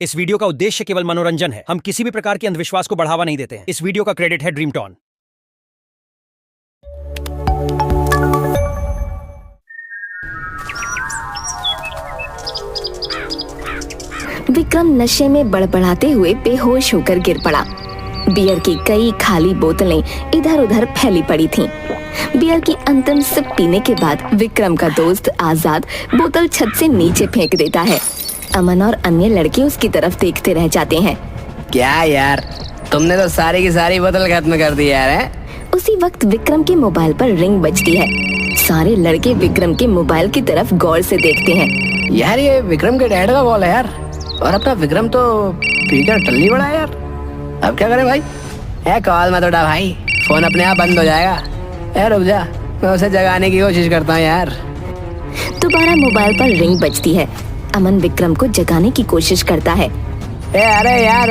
इस वीडियो का उद्देश्य केवल मनोरंजन है। हम किसी भी प्रकार के अंधविश्वास को बढ़ावा नहीं देते हैं। इस वीडियो का क्रेडिट है ड्रीमटॉन। विक्रम नशे में बड़बड़ाते हुए बेहोश होकर गिर पड़ा। बियर की कई खाली बोतलें इधर उधर फैली पड़ी थीं। बियर की अंतिम सिप पीने के बाद विक्रम का दोस्त आजाद बोतल छत से नीचे फेंक देता है। अमन और अन्य लड़के उसकी तरफ देखते रह जाते हैं। क्या यार, तुमने तो सारी की सारी बोतल खत्म कर दी यार है? उसी वक्त विक्रम के मोबाइल पर रिंग बजती है। सारे लड़के विक्रम के मोबाइल की तरफ गौर से देखते हैं। यार ये विक्रम के डैड का कॉल है यार, और अपना विक्रम तो पीकर टल्ली बड़ा है यार। अब क्या करें भाई? कॉल मत उठा भाई, फोन अपने आप बंद हो जाएगा। रुक जा, मैं उसे जगाने की कोशिश करता हूँ यार। दोबारा मोबाइल पर रिंग बजती है। अमन विक्रम को जगाने की कोशिश करता है। अरे यार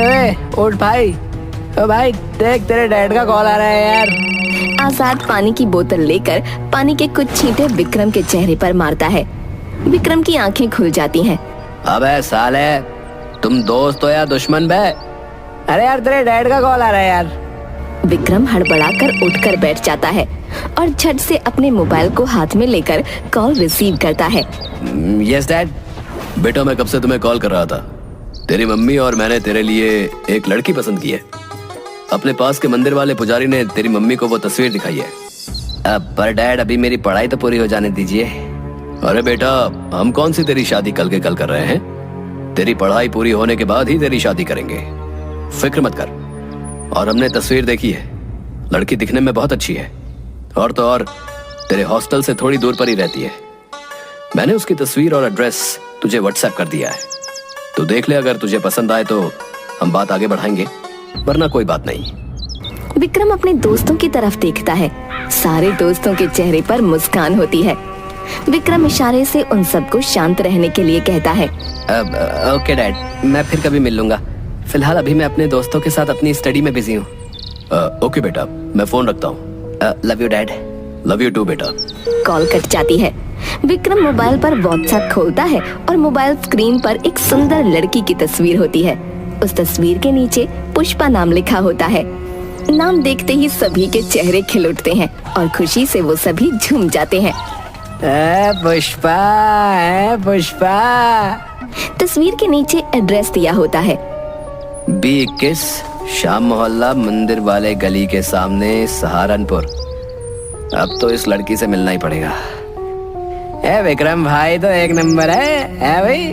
उठ भाई, ओ भाई देख तेरे डैड का कॉल आ रहा है यार। आजाद पानी की बोतल लेकर पानी के कुछ छींटे विक्रम के चेहरे पर मारता है। विक्रम की आंखें खुल जाती हैं। अबे साले, तुम दोस्त हो या दुश्मन बे? अरे यार तेरे डैड का कॉल आ रहा है यार। विक्रम हड़बड़ाकर उठकर बैठ जाता है और झट से अपने मोबाइल को हाथ में लेकर कॉल रिसीव करता है। Yes dad. बेटा मैं कब से तुम्हें कॉल कर रहा था। तेरी मम्मी और मैंने तेरे लिए एक लड़की पसंद की है। अपने पास के मंदिर वाले पुजारी ने तेरी मम्मी को वो तस्वीर दिखाई है। पर डैड अभी मेरी पढ़ाई तो पूरी हो जाने दीजिए। अरे बेटा, हम कौन सी तेरी शादी कल के कल कर रहे हैं। तेरी पढ़ाई पूरी होने के बाद ही तेरी शादी करेंगे, फिक्र मत कर। और हमने तस्वीर देखी है, लड़की दिखने में बहुत अच्छी है, और तो और तेरे हॉस्टल से थोड़ी दूर पर ही रहती है। मैंने उसकी तस्वीर और एड्रेस तुझे व्हाट्सएप कर दिया है। तू देख ले, अगर तुझे पसंद आए तो हम बात आगे बढ़ाएंगे, वरना कोई बात नहीं। विक्रम अपने दोस्तों की तरफ देखता है। सारे दोस्तों के चेहरे पर मुस्कान होती है। विक्रम इशारे से उन सबको शांत रहने के लिए कहता है। ओके डैड, मैं फिर कभी मिल लूंगा। फिलहाल अभी मैं अपने दोस्तों के साथ अपनी स्टडी में बिजी हूँ। ओके बेटा, मैं फोन रखता हूँ। Love you dad. Love you too बेटा। कॉल कट जाती है। विक्रम मोबाइल पर व्हाट्सएप खोलता है और मोबाइल स्क्रीन पर एक सुंदर लड़की की तस्वीर होती है। उस तस्वीर के नीचे पुष्पा नाम लिखा होता है। नाम देखते ही सभी के चेहरे खिल उठते हैं और खुशी से वो सभी झूम जाते हैं। पुष्पा, पुष्पा। तस्वीर के नीचे एड्रेस दिया होता है। B21 शाम मोहल्ला मंदिर वाले गली के सामने, सहारनपुर। अब तो इस लड़की से मिलना ही पड़ेगा। विक्रम भाई तो एक नंबर है भाई।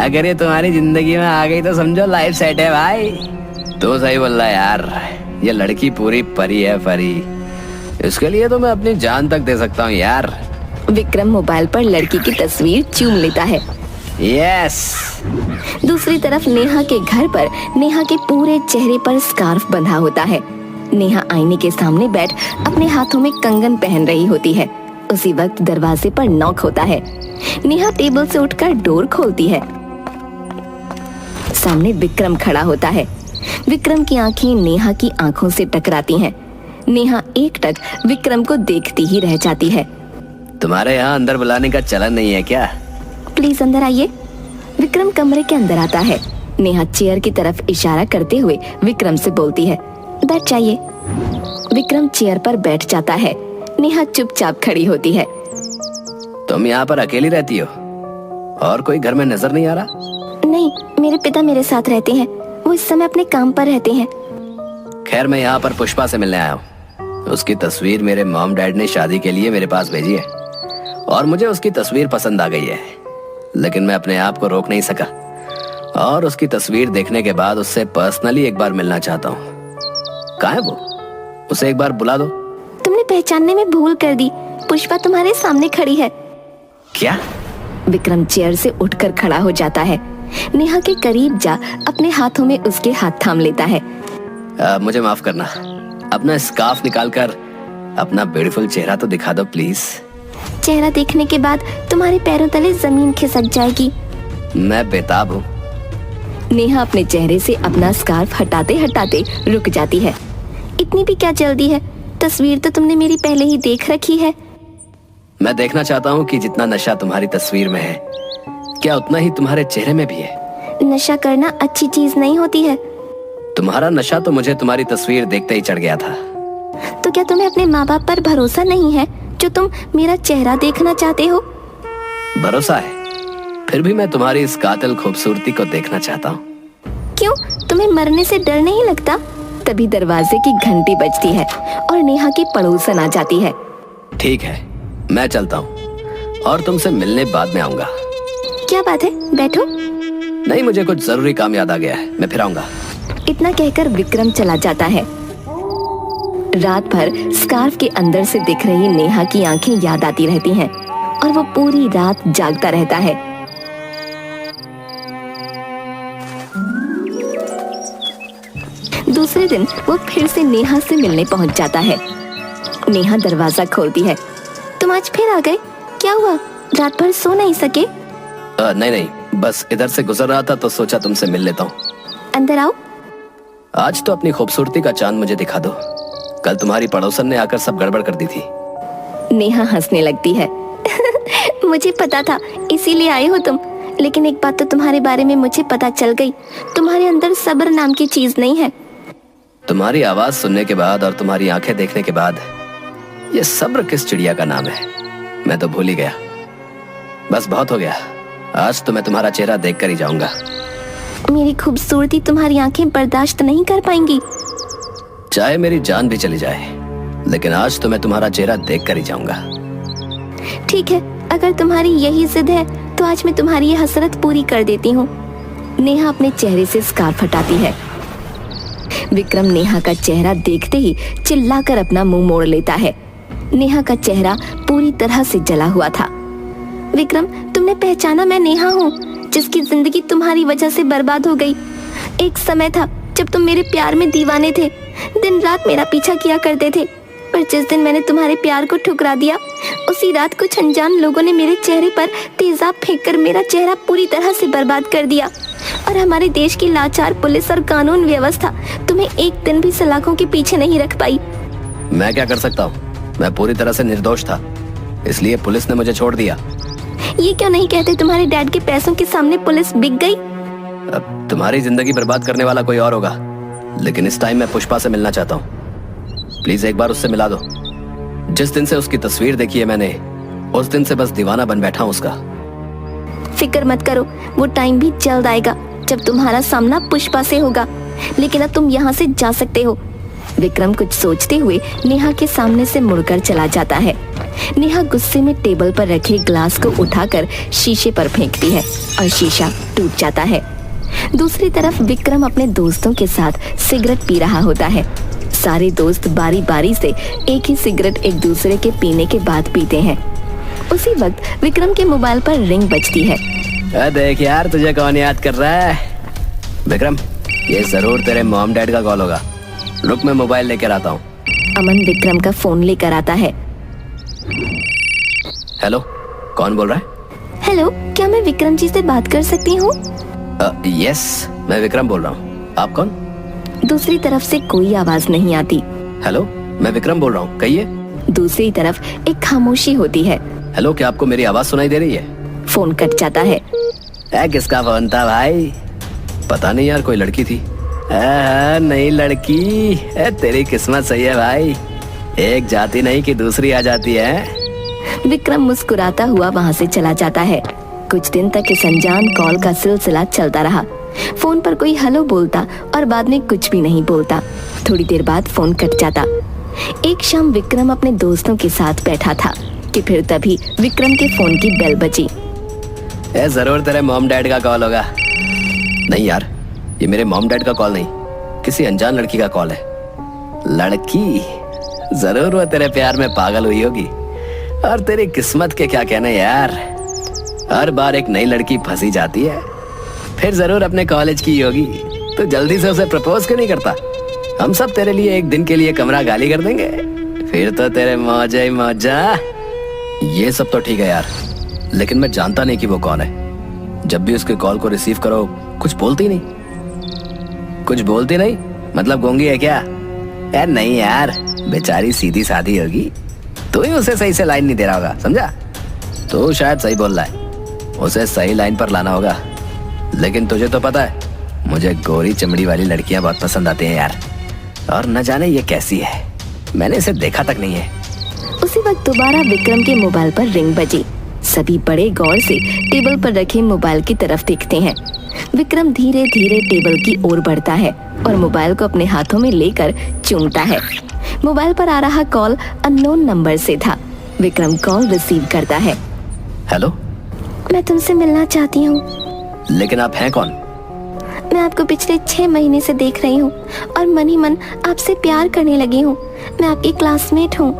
अगर ये तुम्हारी जिंदगी में आ गई तो समझो लाइफ सेट है भाई। तो सही बोल रहा यार, ये लड़की पूरी परी है, परी। इसके लिए तो मैं अपनी जान तक दे सकता हूँ यार। विक्रम मोबाइल पर लड़की की तस्वीर चूम लेता है। यस। दूसरी तरफ नेहा के घर पर नेहा के पूरे चेहरे पर स्कार्फ बंधा होता है। नेहा आईने के सामने बैठ अपने हाथों में कंगन पहन रही होती है। उसी वक्त दरवाजे पर नॉक होता है। नेहा टेबल से उठकर डोर खोलती है। सामने विक्रम खड़ा होता है। विक्रम की आंखें नेहा की आंखों से टकराती हैं। नेहा एकटक विक्रम को देखती ही रह जाती है। तुम्हारे यहाँ अंदर बुलाने का चलन नहीं है क्या? प्लीज अंदर आइए। विक्रम कमरे के अंदर आता है। नेहा चेयर की तरफ इशारा करते हुए विक्रम से बोलती है, बैठ जाइए। विक्रम चेयर पर बैठ जाता है। नेहा चुपचाप खड़ी होती है। तुम यहाँ पर अकेली रहती हो और कोई घर में नजर नहीं आ रहा? नहीं, मेरे पिता मेरे साथ रहते हैं। वो इस समय अपने काम पर रहते हैं। खैर, मैं यहाँ पर पुष्पा से मिलने आया हूँ। उसकी तस्वीर मेरे मॉम डैड ने शादी के लिए मेरे पास भेजी है और मुझे उसकी तस्वीर पसंद आ गई है, लेकिन मैं अपने आप को रोक नहीं सका और उसकी तस्वीर देखने के बाद उससे पर्सनली एक बार मिलना चाहता हूँ। कहाँ है वो? उसे एक बार बुला दो। तुमने पहचानने में भूल कर दी। पुष्पा तुम्हारे सामने खड़ी है। क्या? विक्रम चेयर से उठकर खड़ा हो जाता है। नेहा के करीब जा अपने हाथों में उसके हाथ थाम लेता है। मुझे माफ करना, अपना स्कार्फ निकालकर अपना ब्यूटीफुल चेहरा तो दिखा दो प्लीज। चेहरा देखने के बाद तुम्हारे पैरों तले जमीन खिसक जाएगी। मैं बेताब हूँ। नेहा अपने चेहरे से अपना स्कार्फ हटाते हटाते रुक जाती है। इतनी भी क्या जल्दी है? तस्वीर तो तुमने मेरी पहले ही देख रखी है। मैं देखना चाहता हूँ कि जितना नशा तुम्हारी तस्वीर में है, क्या उतना ही तुम्हारे चेहरे में भी है? नशा करना अच्छी चीज नहीं होती है। तुम्हारा नशा तो मुझे तुम्हारी तस्वीर देखते ही चढ़ गया था। तो क्या तुम्हें अपने माँ बाप पर भरोसा नहीं है जो तुम मेरा चेहरा देखना चाहते हो? भरोसा है, फिर भी मैं तुम्हारी इस कातिल खूबसूरती को देखना चाहता हूँ। क्यों, तुम्हें मरने से डर नहीं लगता? तभी दरवाजे की घंटी बजती है और नेहा की पड़ोसन आ जाती है। ठीक है, मैं चलता हूँ और तुमसे मिलने बाद में आऊंगा। क्या बात है, बैठो। नहीं, मुझे कुछ जरूरी काम याद आ गया है, मैं फिर आऊंगा। इतना कहकर विक्रम चला जाता है। रात भर स्कार्फ के अंदर से दिख रही नेहा की आंखें याद आती रहती हैं और वो पूरी रात जागता रहता है। दूसरे दिन वो फिर से नेहा से मिलने पहुंच जाता है। नेहा दरवाजा खोलती है। तुम आज फिर आ गए, क्या हुआ? रात भर सो नहीं सके? नहीं, बस इधर से गुजर रहा था तो सोचा तुमसे मिल लेता हूँ। अंदर आओ। आज तो अपनी खूबसूरती का चांद मुझे दिखा दो। कल तुम्हारी पड़ोसन ने आकर सब गड़बड़ कर दी थी। नेहा हंसने लगती है। मुझे पता था, इसीलिए आए हो तुम। लेकिन एक बात तो तुम्हारे बारे में मुझे पता चल गई, तुम्हारे अंदर सब्र नाम की चीज नहीं है। तुम्हारी आवाज सुनने के बाद और तुम्हारी आंखें देखने के बाद ये सब्र किस चिड़िया का नाम है मैं तो भूल ही गया। बस बहुत हो गया, आज तो मैं तुम्हारा चेहरा देखकर ही जाऊंगा। मेरी खूबसूरती तुम्हारी आंखें बर्दाश्त नहीं कर पाएंगी। चाहे मेरी जान भी चली जाए, लेकिन आज तो मैं तुम्हारा चेहरा देखकर ही जाऊंगा। ठीक है, अगर तुम्हारी यही जिद है तो आज मैं तुम्हारी ये हसरत पूरी कर देती हूँ। नेहा अपने चेहरे से स्कार्फ हटाती है। विक्रम नेहा का चेहरा देखते ही चिल्लाकर अपना मुंह मोड़ लेता है। नेहा का चेहरा पूरी तरह से जला हुआ था। विक्रम, तुमने पहचाना मैं नेहा हूँ, जिसकी जिंदगी तुम्हारी वजह से बर्बाद हो गई। एक समय था जब तुम मेरे प्यार में दीवाने थे, दिन रात मेरा पीछा किया करते थे। पर जिस दिन मैंने तुम्हारे प्यार को ठुकरा दिया, उसी रात कुछ अनजान लोगों ने मेरे चेहरे पर तेजाब फेंककर मेरा चेहरा पूरी तरह से बर्बाद कर दिया। और हमारे देश की लाचार पुलिस और कानून व्यवस्था तुम्हें एक दिन भी सलाखों के पीछे नहीं रख पाई। मैं क्या कर सकता हूँ? मैं पूरी तरह से निर्दोष था, इसलिए पुलिस ने मुझे छोड़ दिया। ये क्यों नहीं कहते तुम्हारे डैड के पैसों के सामने पुलिस बिक गई? अब तुम्हारी जिंदगी बर्बाद करने वाला कोई और होगा, लेकिन इस टाइम मैं पुष्पा से मिलना चाहता हूँ। प्लीज एक बार उससे मिला दो। जिस दिन से उसकी तस्वीर देखी है मैंने, उस दिन से बस दीवाना बन बैठा हूँ उसका। फिक्र मत करो, वो टाइम भी जल्द आएगा जब तुम्हारा सामना पुष्पा से होगा। लेकिन अब तुम यहाँ से जा सकते हो। विक्रम कुछ सोचते हुए नेहा के सामने से मुड़कर चला जाता है। नेहा गुस्से में टेबल पर रखे ग्लास को उठाकर शीशे पर फेंकती है और शीशा टूट जाता है। दूसरी तरफ विक्रम अपने दोस्तों के साथ सिगरेट पी रहा होता है। सारे दोस्त बारी बारी से एक ही सिगरेट एक दूसरे के पीने के बाद पीते हैं। उसी वक्त विक्रम के मोबाइल पर रिंग बजती है। देख यार, तुझे कौन याद कर रहा है? विक्रम, ये जरूर तेरे मॉम डैड का कॉल होगा। रुक, मैं मोबाइल लेकर आता हूँ। अमन विक्रम का फोन लेकर आता है। हेलो, कौन बोल रहा है? हेलो, क्या मैं विक्रम जी से बात कर सकती हूँ? यस, मैं विक्रम बोल रहा हूँ। आप कौन? दूसरी तरफ से कोई आवाज नहीं आती। हेलो, मैं विक्रम बोल रहा हूँ, कहिए। दूसरी तरफ एक खामोशी होती है। हेलो, क्या आपको मेरी आवाज सुनाई दे रही है? फोन कट जाता है। किसका फोन था भाई? पता नहीं यार, कोई लड़की थी। नहीं लड़की, तेरी किस्मत सही है भाई, एक जाती नहीं कि दूसरी आ जाती है। विक्रम मुस्कुराता हुआ वहाँ से चला जाता है। कुछ दिन तक इस अनजान कॉल का सिलसिला चलता रहा। फोन पर कोई हेलो बोलता और बाद में कुछ भी नहीं बोलता। थोड़ी देर बाद फोन कट जाता। एक शाम विक्रम अपने दोस्तों के साथ बैठा था कि फिर तभी विक्रम के फोन की बेल बजी। जरूर तेरे मॉम डैड का कॉल होगा। नहीं यार, ये मेरे मॉम डैड का कॉल नहीं, किसी अनजान लड़की का कॉल है। लड़की? जरूर वो तेरे प्यार में पागल हुई होगी। और तेरी किस्मत के क्या कहने यार, हर बार एक नई लड़की फंसी जाती है। फिर जरूर अपने कॉलेज की होगी। तो जल्दी से उसे प्रपोज क्यों नहीं करता? हम सब तेरे लिए एक दिन के लिए कमरा गाली कर देंगे, फिर तो तेरे मौजा ही मौजा। ये सब तो ठीक है यार, लेकिन मैं जानता नहीं कि वो कौन है। जब भी उसके कॉल को रिसीव करो कुछ बोलती नहीं। कुछ बोलती नहीं मतलब गूंगी है क्या? यार नहीं यार, बेचारी सीधी सादी होगी, तो ही उसे सही से लाइन नहीं दे रहा होगा, समझा? तो शायद सही बोल रहा है, उसे सही लाइन पर लाना होगा। लेकिन तुझे तो पता है मुझे गोरी चमड़ी वाली लड़कियां बहुत पसंद आती हैं यार, और न जाने ये कैसी है, मैंने इसे देखा तक नहीं है। उसी वक्त दोबारा विक्रम के मोबाइल पर रिंग बजी। सभी बड़े गौर से टेबल पर रखे मोबाइल की तरफ देखते हैं। विक्रम धीरे धीरे टेबल की ओर बढ़ता है और मोबाइल को अपने हाथों में लेकर चूमता है। मोबाइल पर आ रहा कॉल अननोन नंबर से था। विक्रम कॉल रिसीव करता है। हेलो, मैं तुमसे मिलना चाहती हूँ। लेकिन आप हैं कौन? मैं आपको पिछले 6 महीने से देख रही हूँ और मन ही मन आपसे प्यार करने लगी हूँ। मैं आपकी क्लासमेट हूँ।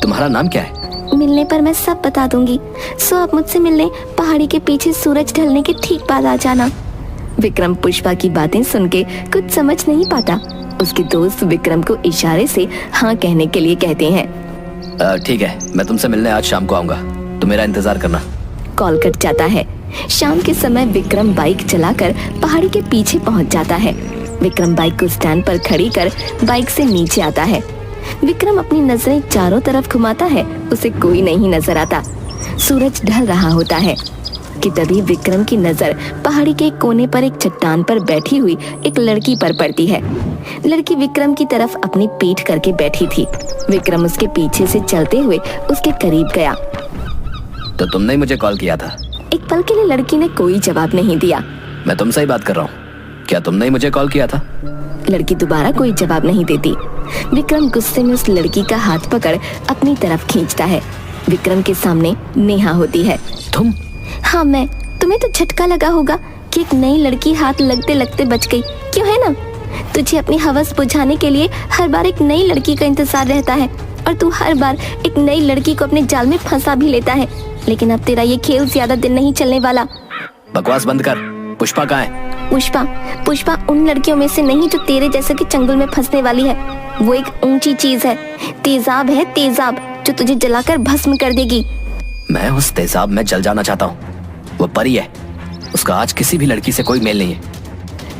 तुम्हारा नाम क्या है? मिलने पर मैं सब बता दूंगी। सो आप मुझसे मिलने पहाड़ी के पीछे सूरज ढलने के ठीक बाद आ जाना। विक्रम पुष्पा की बातें सुन के कुछ समझ नहीं पाता। उसके दोस्त विक्रम को इशारे से हाँ कहने के लिए कहते हैं। ठीक है, मैं तुमसे मिलने आज शाम को आऊंगा, तो मेरा इंतजार करना। कॉल कट जाता है। शाम के समय विक्रम बाइक चलाकर पहाड़ी के पीछे पहुंच जाता है। विक्रम बाइक को स्टैंड पर खड़ी कर बाइक से नीचे आता है। विक्रम अपनी नजरें चारों तरफ घुमाता है, उसे कोई नहीं नजर आता। सूरज ढल रहा होता है कि तभी विक्रम की नजर पहाड़ी के कोने पर एक चट्टान पर बैठी हुई एक लड़की पर पड़ती है। लड़की विक्रम की तरफ अपनी पीठ करके बैठी थी। विक्रम उसके पीछे से चलते हुए उसके करीब गया। तो तुमने ही मुझे कॉल किया था? एक पल के लिए लड़की ने कोई जवाब नहीं दिया। मैं तुमसे ही बात कर रहा हूँ, क्या तुमने ही मुझे कॉल किया था? लड़की दोबारा कोई जवाब नहीं देती। विक्रम गुस्से में उस लड़की का हाथ पकड़ अपनी तरफ खींचता है। विक्रम के सामने नेहा होती है। तुम? हाँ मैं। तुम्हें तो झटका लगा होगा कि एक नई लड़की हाथ लगते लगते बच गई, क्यों है ना? तुझे अपनी हवस बुझाने के लिए हर बार एक नई लड़की का इंतजार रहता है और तू हर बार एक नई लड़की को अपने जाल में फंसा भी लेता है। लेकिन अब तेरा ये खेल ज्यादा दिन नहीं चलने वाला। बकवास बंद कर। पुष्पा कहाँ है? पुष्पा उन लड़कियों में से नहीं जो तेरे जैसे के चंगुल में फंसने वाली है। वो एक ऊंची चीज है, तेजाब है, तेजाब, जो तुझे जलाकर भस्म कर देगी। मैं उस तेजाब में जल जाना चाहता हूँ। वो परी है, उसका आज किसी भी लड़की से कोई मेल नहीं है।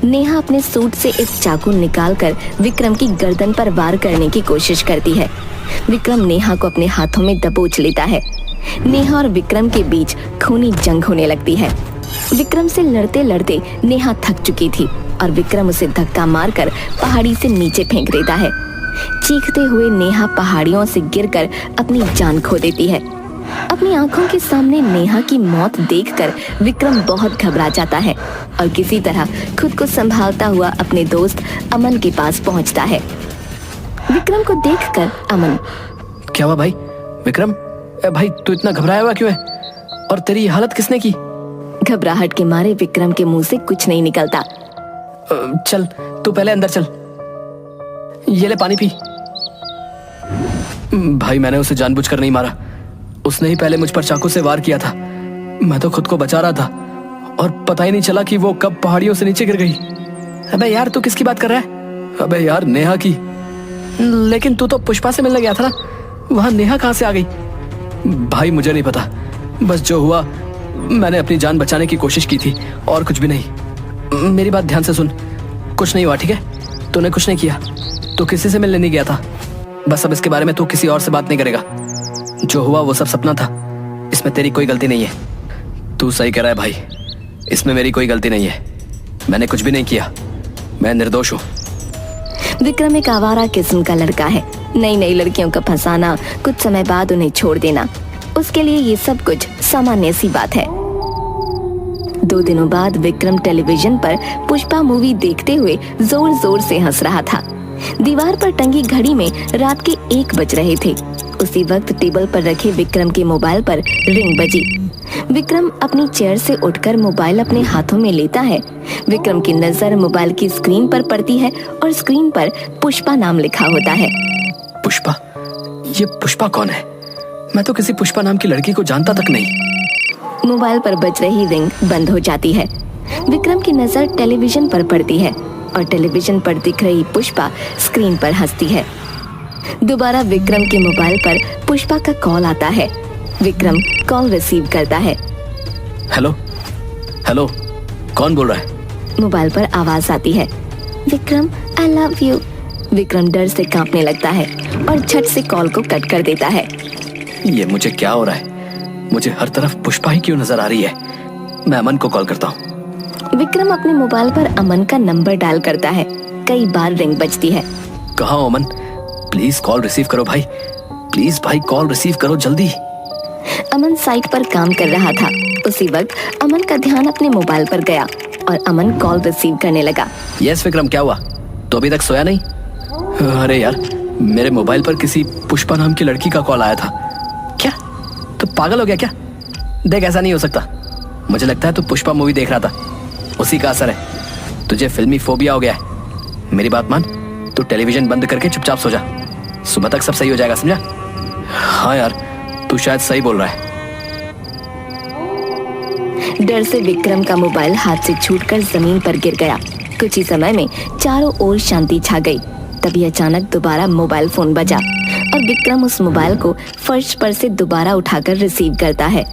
नेहा अपने सूट से एक चाकू निकालकर विक्रम की गर्दन पर वार करने की कोशिश करती है। विक्रम नेहा को अपने हाथों में दबोच लेता है। नेहा और विक्रम के बीच खूनी जंग होने लगती है। विक्रम से लड़ते लड़ते नेहा थक चुकी थी और विक्रम उसे धक्का मारकर पहाड़ी से नीचे फेंक देता है। चीखते हुए नेहा पहाड़ियों से गिरकर अपनी जान खो देती है। अपनी आंखों के सामने नेहा की मौत देखकर विक्रम बहुत घबरा जाता है और किसी तरह खुद को संभालता हुआ अपने दोस्त अमन के पास पहुंचता है। विक्रम को देखकर अमन, क्या हुआ भाई? विक्रम, भाई तू इतना घबराया हुआ क्यों है? और तेरी ये हालत किसने की? घबराहट के मारे विक्रम के मुंह से कुछ नहीं निकलता। चल तू पहले अंदर चल, ये ले पानी पी। भाई मैंने उसे जानबूझकर नहीं मारा, उसने ही पहले मुझ पर चाकू से वार किया था। मैं तो खुद को बचा रहा था और पता ही नहीं चला कि वो कब पहाड़ियों से नीचे गिर गई। अबे यार तू किसकी बात कर रहा है? अबे यार नेहा की। लेकिन तू तो पुष्पा से मिलने गया था ना, वहां नेहा कहां से आ गई? भाई मुझे नहीं पता, बस जो हुआ मैंने अपनी जान बचाने की कोशिश की थी और कुछ भी नहीं। मेरी बात ध्यान से सुन, कुछ नहीं हुआ, ठीक है? तूने कुछ नहीं किया, तू किसी से मिलने नहीं गया था। बस अब इसके बारे में तू किसी और से बात नहीं करेगा। जो हुआ वो सब सपना था, इसमें तेरी कोई गलती नहीं है। तू सही कह रहा है भाई, इसमें मेरी कोई गलती नहीं है। मैंने कुछ भी नहीं किया, मैं निर्दोष हूँ। विक्रम एक आवारा किस्म का लड़का है। नई नई लड़कियों का फंसाना, कुछ समय बाद उन्हें छोड़ देना, उसके लिए ये सब कुछ सामान्य सी बात है। 2 दिनों बाद विक्रम टेलीविजन पर पुष्पा मूवी देखते हुए जोर जोर से हंस रहा था। दीवार पर टंगी घड़ी में रात के 1 बज रहे थे। उसी वक्त टेबल पर रखे विक्रम के मोबाइल पर रिंग बजी। विक्रम अपनी चेयर से उठकर मोबाइल अपने हाथों में लेता है। विक्रम की नजर मोबाइल की स्क्रीन पर पड़ती है और स्क्रीन पर पुष्पा नाम लिखा होता है। पुष्पा? ये पुष्पा कौन है? मैं तो किसी पुष्पा नाम की लड़की को जानता तक नहीं। मोबाइल पर बज रही रिंग बंद हो जाती है। विक्रम की नजर टेलीविजन पर पड़ती है और टेलीविजन पर दिख रही पुष्पा स्क्रीन पर हंसती है। दोबारा विक्रम के मोबाइल पर पुष्पा का कॉल आता है। विक्रम कॉल रिसीव करता है। हेलो हेलो, कौन बोल रहा है? मोबाइल पर आवाज आती है, Vikram I love you. Vikram डर से कांपने लगता है और झट से कॉल को कट कर देता है। ये मुझे क्या हो रहा है? मुझे हर तरफ पुष्पा ही क्यों नजर आ रही है? मैं अमन को कॉल करता हूँ। विक्रम अपने मोबाइल पर अमन का नंबर डायल करता है। कई बार रिंग बजती है। कहाँ हो अमन? प्लीज कॉल रिसीव करो भाई, प्लीज भाई कॉल रिसीव करो जल्दी। अमन साइट पर काम कर रहा था। उसी वक्त अमन का ध्यान अपने मोबाइल पर गया और अमन कॉल रिसीव करने लगा। यस विक्रम, क्या हुआ? तो अभी तक सोया नहीं? अरे यार, मेरे मोबाइल पर किसी पुष्पा नाम की लड़की का कॉल आया था। क्या तू पागल हो गया क्या? देख, ऐसा नहीं हो सकता। मुझे लगता है तू पुष्पा मूवी देख रहा था, उसी का असर है। तुझे फिल्मी फोबिया हो गया है। मेरी बात मान, तू टेलीविजन बंद करके चुपचाप सो जा। सुबह तक सब सही हो जाएगा, समझा? हाँ यार, तू शायद सही बोल रहा है। डर से विक्रम का मोबाइल हाथ से छूटकर जमीन पर गिर गया। कुछ ही समय में चारों ओर शांति छा गई। तभी अचानक दोबारा मोबाइल फोन बजा और विक्रम उस मोबाइल को फर्श पर से दोबारा उठाकर रिसीव करता है।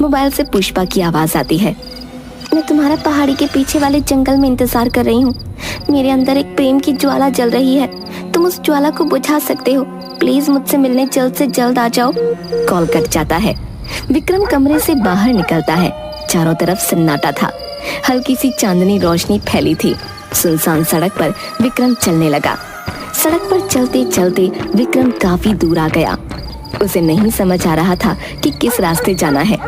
मोबाइल से पुष्पा की आवाज आती है। मैं तुम्हारा पहाड़ी के पीछे वाले जंगल में इंतजार कर रही हूँ। मेरे अंदर एक प्रेम की ज्वाला जल रही है। तुम उस ज्वाला को बुझा सकते हो। प्लीज मुझसे मिलने जल्द से जल्द आ जाओ। कॉल कट जाता है। विक्रम कमरे से बाहर निकलता है। चारों तरफ सन्नाटा था। हल्की सी चांदनी रोशनी फैली थी। सुनसान सड़क पर विक्रम चलने लगा। सड़क पर चलते चलते विक्रम काफी दूर आ गया। उसे नहीं समझ आ रहा था कि किस रास्ते जाना है।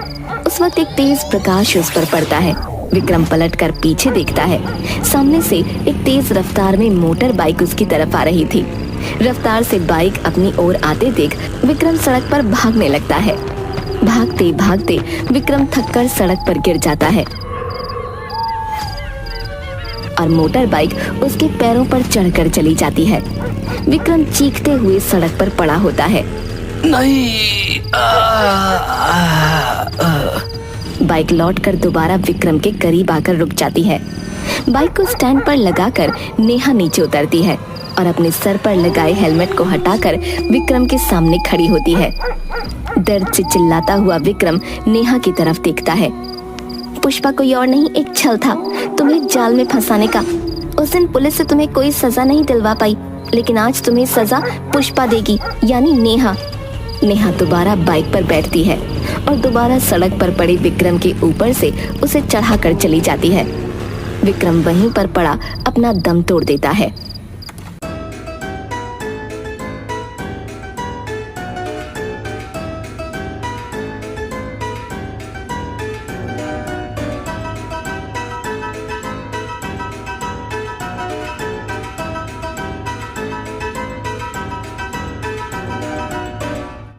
उस वक्त एक तेज प्रकाश उस पर पड़ता है। विक्रम पलटकर पीछे देखता है। सामने से एक तेज रफ्तार में मोटर बाइक उसकी तरफ आ रही थी। रफ्तार से बाइक अपनी ओर आते देख विक्रम सड़क पर भागने लगता है। भागते भागते विक्रम थककर सड़क पर गिर जाता है और मोटर बाइक उसके पैरों पर चढ़कर चली जाती है। विक्रम चीखते हुए सड़क पर पड़ा होता है। नहीं। बाइक लौटकर दोबारा विक्रम के करीब आकर रुक जाती है। बाइक को स्टैंड पर लगाकर नेहा नीचे उतरती है और अपने सर पर लगाए हेलमेट को हटाकर विक्रम के सामने खड़ी होती है। दर्द से चिल्लाता हुआ विक्रम नेहा की तरफ देखता है। पुष्पा कोई और नहीं, एक छल था तुम्हें जाल में फंसाने का। उस दिन पुलिस से तुम्हें कोई सजा नहीं दिलवा पाई, लेकिन आज तुम्हें सजा पुष्पा देगी, यानी नेहा। नेहा दोबारा बाइक पर बैठती है और दोबारा सड़क पर पड़े विक्रम के ऊपर से उसे चढ़ाकर चली जाती है। विक्रम वहीं पर पड़ा अपना दम तोड़ देता है।